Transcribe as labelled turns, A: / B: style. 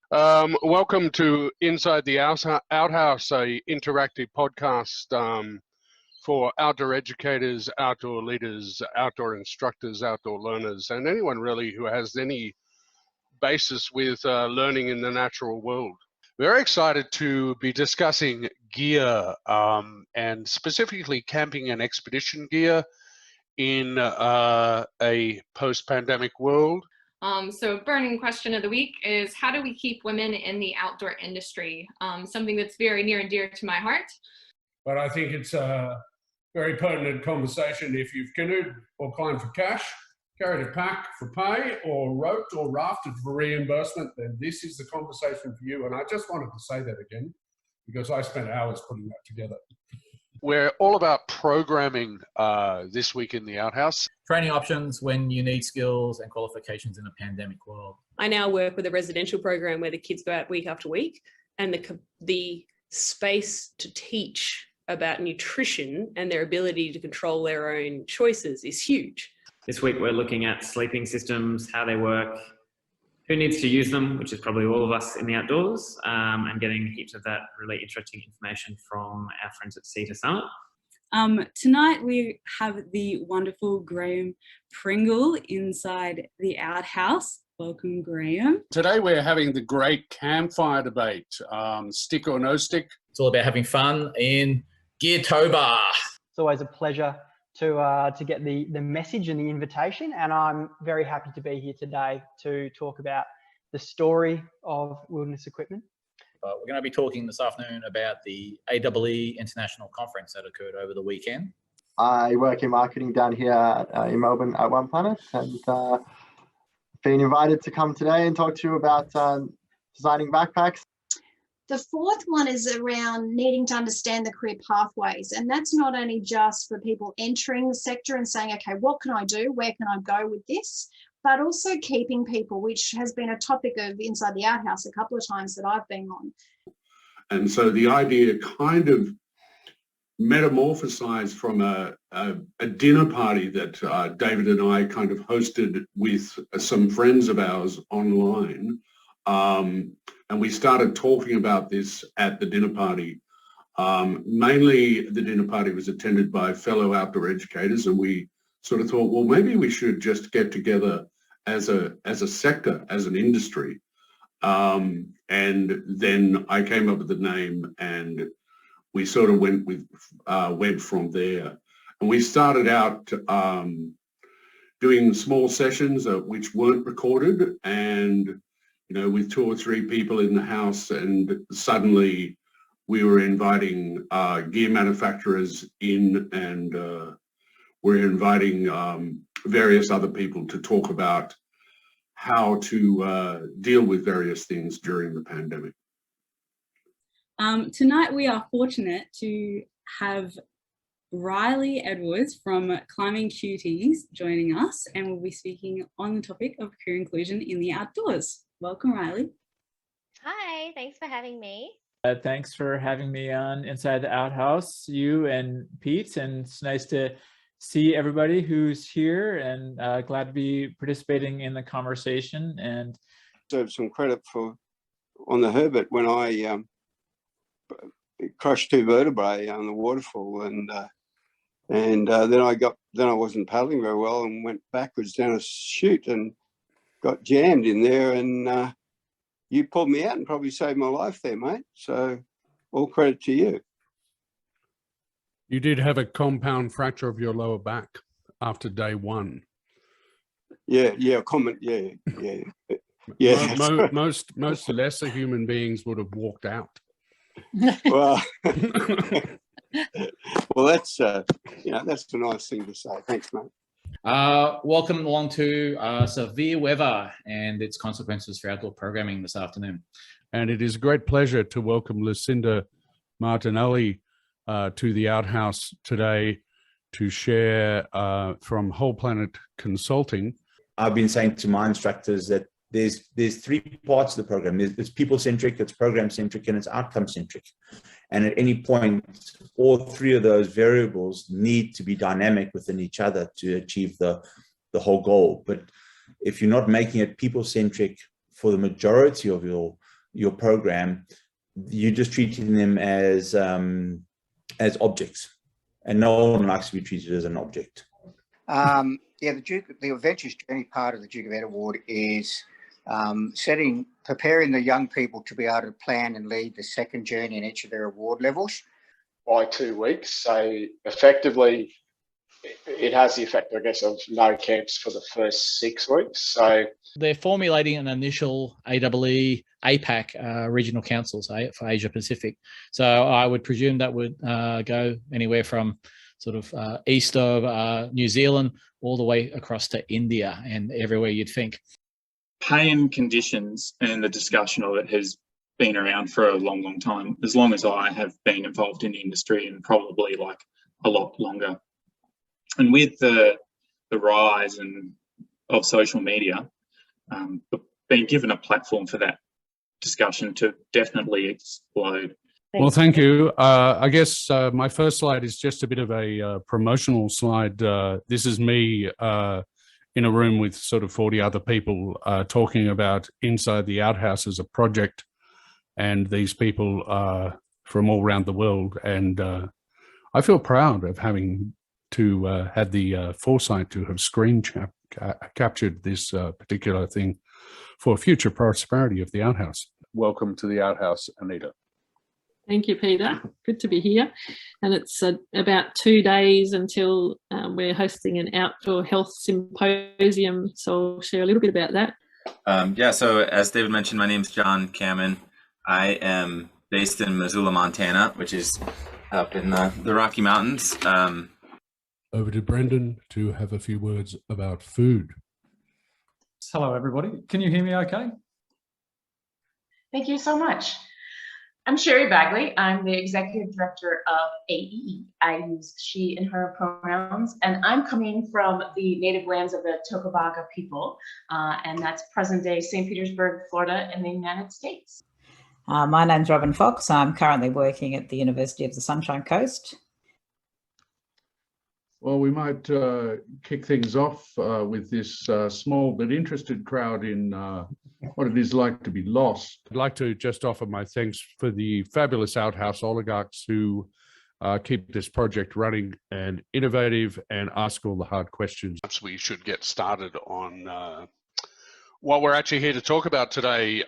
A: Welcome to Inside the OutHaus, a interactive podcast for outdoor educators, outdoor leaders, outdoor instructors, outdoor learners, and anyone really who has any basis with learning in the natural world. Very excited to be discussing gear and specifically camping and expedition gear in a post-pandemic world.
B: So burning question of the week is, how do we keep women in the outdoor industry? Something that's very near and dear to my heart.
C: But I think it's a very pertinent conversation. If you've canoed or climbed for cash, carried a pack for pay, or roped or rafted for reimbursement, then this is the conversation for you. And I just wanted to say that again, because I spent hours putting that together.
A: We're all about programming this week in the OutHaus.
D: Training options when you need skills and qualifications in a pandemic world.
E: I now work with a residential program where the kids go out week after week, and the space to teach about nutrition and their ability to control their own choices is huge.
F: This week we're looking at sleeping systems, how they work, who needs to use them, which is probably all of us in the outdoors, and getting heaps of that really interesting information from our friends at Sea to Summit.
G: Tonight we have the wonderful Graham Pringle inside the OutHaus. Welcome, Graham.
A: Today we're having the great campfire debate, stick or no stick.
D: It's all about having fun in Geartober.
H: It's always a pleasure to get the message and the invitation, and I'm very happy to be here today to talk about the story of wilderness equipment.
D: We're going to be talking this afternoon about the AEE International Conference that occurred over the weekend.
I: I work in marketing down here in Melbourne at One Planet, and been invited to come today and talk to you about designing backpacks.
J: The fourth one is around needing to understand the career pathways. And that's not only just for people entering the sector and saying, okay, what can I do? Where can I go with this? But also keeping people, which has been a topic of Inside the OutHaus a couple of times that I've been on.
C: And so the idea kind of metamorphosized from a dinner party that David and I kind of hosted with some friends of ours online. And we started talking about this at the dinner party. Mainly the dinner party was attended by fellow outdoor educators, and we sort of thought, well, maybe we should just get together as a sector, as an industry. And then I came up with the name, and we sort of went from there. And we started out doing small sessions which weren't recorded, and with 2 or 3 people in the house, and suddenly we were inviting gear manufacturers in, and we're inviting various other people to talk about how to deal with various things during the pandemic.
G: Tonight we are fortunate to have Riley Edwards from Climbing Cuties joining us, and we'll be speaking on the topic of career inclusion in the outdoors. Welcome, Riley.
K: Hi, thanks for having me.
L: Thanks for having me on Inside the OutHaus, you and Pete, and it's nice to see everybody who's here, and glad to be participating in the conversation. And
M: deserve some credit on the Herbert when I crushed 2 vertebrae on the waterfall, and then I wasn't paddling very well and went backwards down a chute and got jammed in there, and you pulled me out and probably saved my life there, mate. So all credit to you.
A: You did have a compound fracture of your lower back after day 1.
M: Yeah.
A: Most lesser human beings would have walked out.
M: Well, well, that's a nice thing to say. Thanks, mate.
D: Welcome along to severe weather and its consequences for outdoor programming this afternoon.
A: And it is a great pleasure to welcome Lucinda Martinelli to the OutHaus today to share from Whole Planet Consulting.
N: I've been saying to my instructors that there's 3 parts of the program. It's people-centric, it's program-centric, and it's outcome-centric. And at any point, all 3 of those variables need to be dynamic within each other to achieve the whole goal. But if you're not making it people-centric for the majority of your your program, you're just treating them as objects, and no one likes to be treated as an object.
O: Yeah, the Adventures Journey part of the Duke of Ed Award is preparing the young people to be able to plan and lead the second journey in each of their award levels.
P: By 2 weeks, so effectively it has the effect, I guess, of no camps for the first 6 weeks. So
Q: they're formulating an initial AEE APAC regional councils for Asia Pacific. So I would presume that would go anywhere from sort of east of New Zealand all the way across to India and everywhere you'd think.
R: Pay and conditions and the discussion of it has been around for a long, long time, as long as I have been involved in the industry, and probably like a lot longer. And with the rise of social media, being given a platform for that discussion to definitely explode.
S: Well, thank you. I guess my first slide is just a bit of a promotional slide. This is me in a room with sort of 40 other people talking about Inside the OutHaus as a project. And these people are from all around the world. And I feel proud of having to had the foresight to have screen captured this particular thing for future prosperity of the OutHaus. Welcome to the OutHaus, Anita.
T: Thank you, Peter. Good to be here. And it's about 2 days until we're hosting an outdoor health symposium. So I'll share a little bit about that.
U: Yeah, so as David mentioned, my name's John Kamen. I am based in Missoula, Montana, which is up in the Rocky Mountains.
S: Over to Brendan to have a few words about food.
V: Hello, everybody. Can you hear me okay?
W: Thank you so much. I'm Sherry Bagley. I'm the Executive Director of AE. I use she and her pronouns, and I'm coming from the native lands of the Tocobaga people, and that's present-day St. Petersburg, Florida, in the United States.
X: My name's Robin Fox. I'm currently working at the University of the Sunshine Coast.
S: Well, we might kick things off with this small but interested crowd in what it is like to be lost. I'd like to just offer my thanks for the fabulous OutHaus oligarchs who keep this project running and innovative and ask all the hard questions.
A: Perhaps we should get started on what we're actually here to talk about today.